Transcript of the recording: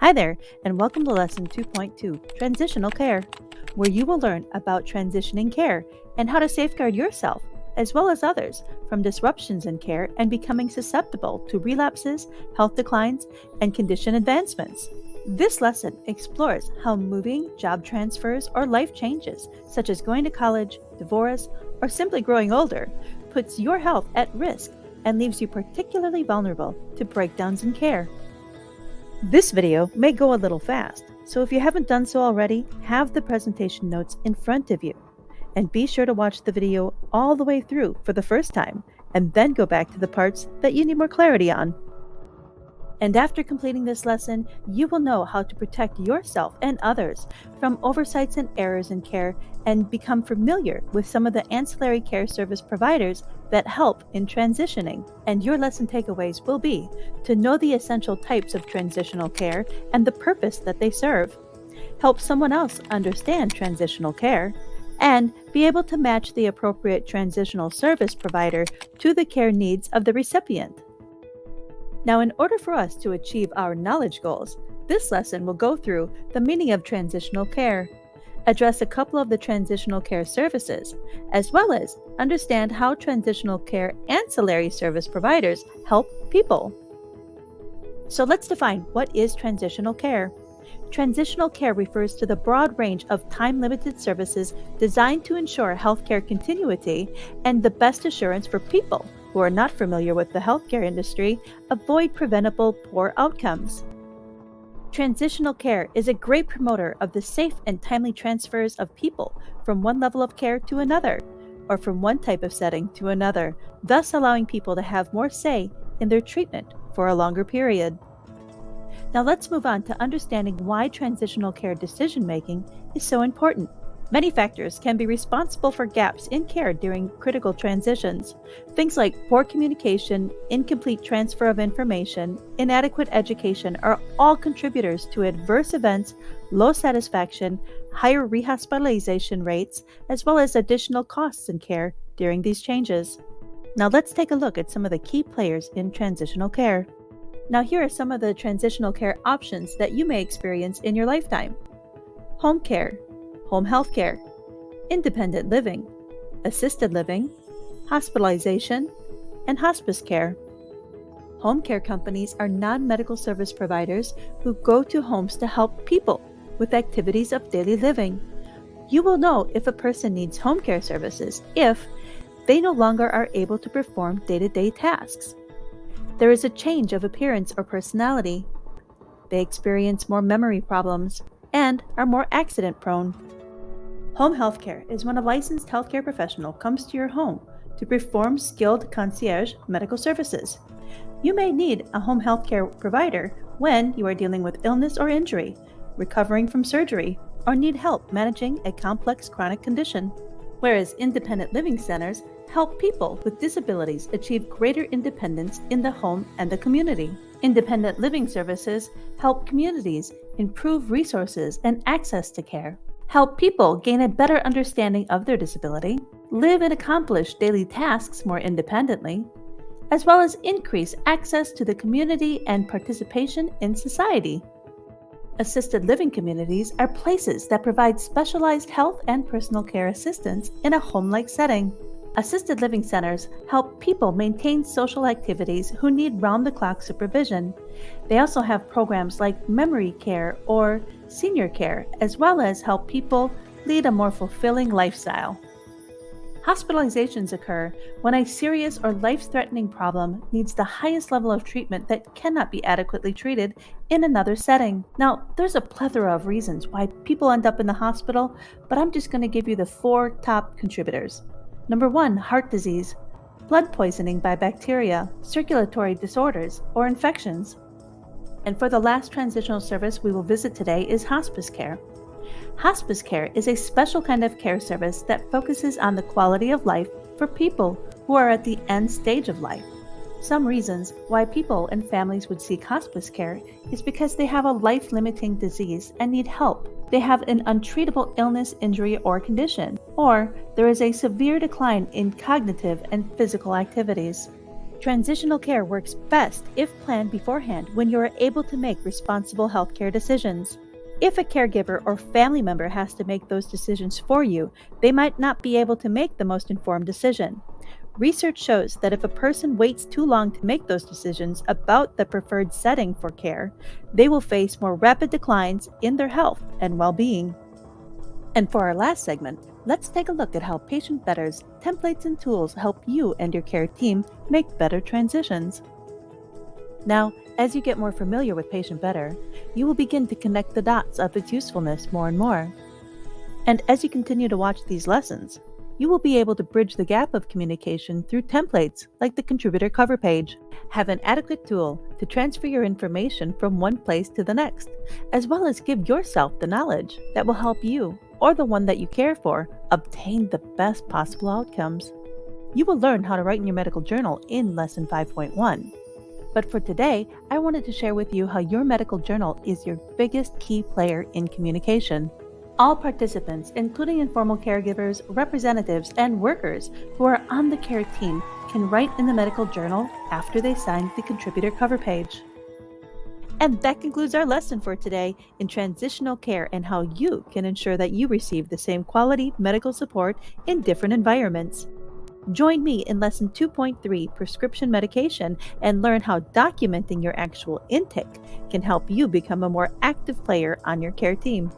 Hi there, and welcome to Lesson 2.2, Transitional Care, where you will learn about transitioning care and how to safeguard yourself, as well as others, from disruptions in care and becoming susceptible to relapses, health declines, and condition advancements. This lesson explores how moving, job transfers, or life changes, such as going to college, divorce, or simply growing older, puts your health at risk and leaves you particularly vulnerable to breakdowns in care. This video may go a little fast, so if you haven't done so already, have the presentation notes in front of you. And be sure to watch the video all the way through for the first time, and then go back to the parts that you need more clarity on. And after completing this lesson, you will know how to protect yourself and others from oversights and errors in care and become familiar with some of the ancillary care service providers that help in transitioning. And your lesson takeaways will be to know the essential types of transitional care and the purpose that they serve, help someone else understand transitional care, and be able to match the appropriate transitional service provider to the care needs of the recipient. Now, in order for us to achieve our knowledge goals, this lesson will go through the meaning of transitional care, address a couple of the transitional care services, as well as understand how transitional care ancillary service providers help people. So let's define what is transitional care. Transitional care refers to the broad range of time-limited services designed to ensure healthcare continuity and the best assurance for people who are not familiar with the healthcare industry avoid preventable poor outcomes. Transitional care is a great promoter of the safe and timely transfers of people from one level of care to another, or from one type of setting to another, thus allowing people to have more say in their treatment for a longer period. Now let's move on to understanding why transitional care decision-making is so important. Many factors can be responsible for gaps in care during critical transitions. Things like poor communication, incomplete transfer of information, inadequate education are all contributors to adverse events, low satisfaction, higher rehospitalization rates, as well as additional costs in care during these changes. Now let's take a look at some of the key players in transitional care. Now here are some of the transitional care options that you may experience in your lifetime. Home care, home health care, independent living, assisted living, hospitalization, and hospice care. Home care companies are non-medical service providers who go to homes to help people with activities of daily living. You will know if a person needs home care services if they no longer are able to perform day-to-day tasks. There is a change of appearance or personality. They experience more memory problems and are more accident-prone. Home healthcare is when a licensed healthcare professional comes to your home to perform skilled concierge medical services. You may need a home healthcare provider when you are dealing with illness or injury, recovering from surgery, or need help managing a complex chronic condition. Whereas independent living centers help people with disabilities achieve greater independence in the home and the community. Independent living services help communities improve resources and access to care, help people gain a better understanding of their disability, live and accomplish daily tasks more independently, as well as increase access to the community and participation in society. Assisted living communities are places that provide specialized health and personal care assistance in a home-like setting. Assisted living centers help people maintain social activities who need round-the-clock supervision. They also have programs like memory care or senior care, as well as help people lead a more fulfilling lifestyle. Hospitalizations occur when a serious or life-threatening problem needs the highest level of treatment that cannot be adequately treated in another setting. Now, there's a plethora of reasons why people end up in the hospital, but I'm just going to give you the 4 top contributors. Number 1, heart disease, blood poisoning by bacteria, circulatory disorders, or infections. And for the last transitional service we will visit today is hospice care. Hospice care is a special kind of care service that focuses on the quality of life for people who are at the end stage of life. Some reasons why people and families would seek hospice care is because they have a life-limiting disease and need help. They have an untreatable illness, injury, or condition, or there is a severe decline in cognitive and physical activities. Transitional care works best if planned beforehand when you are able to make responsible healthcare decisions. If a caregiver or family member has to make those decisions for you, they might not be able to make the most informed decision. Research shows that if a person waits too long to make those decisions about the preferred setting for care, they will face more rapid declines in their health and well being. And for our last segment, let's take a look at how Patient Better's templates and tools help you and your care team make better transitions. Now, as you get more familiar with Patient Better, you will begin to connect the dots of its usefulness more and more. And as you continue to watch these lessons, you will be able to bridge the gap of communication through templates like the contributor cover page. Have an adequate tool to transfer your information from one place to the next, as well as give yourself the knowledge that will help you or the one that you care for obtain the best possible outcomes. You will learn how to write in your medical journal in Lesson 5.1. But for today, I wanted to share with you how your medical journal is your biggest key player in communication. All participants, including informal caregivers, representatives, and workers who are on the care team, can write in the medical journal after they sign the contributor cover page. And that concludes our lesson for today in transitional care and how you can ensure that you receive the same quality medical support in different environments. Join me in Lesson 2.3, Prescription Medication, and learn how documenting your actual intake can help you become a more active player on your care team.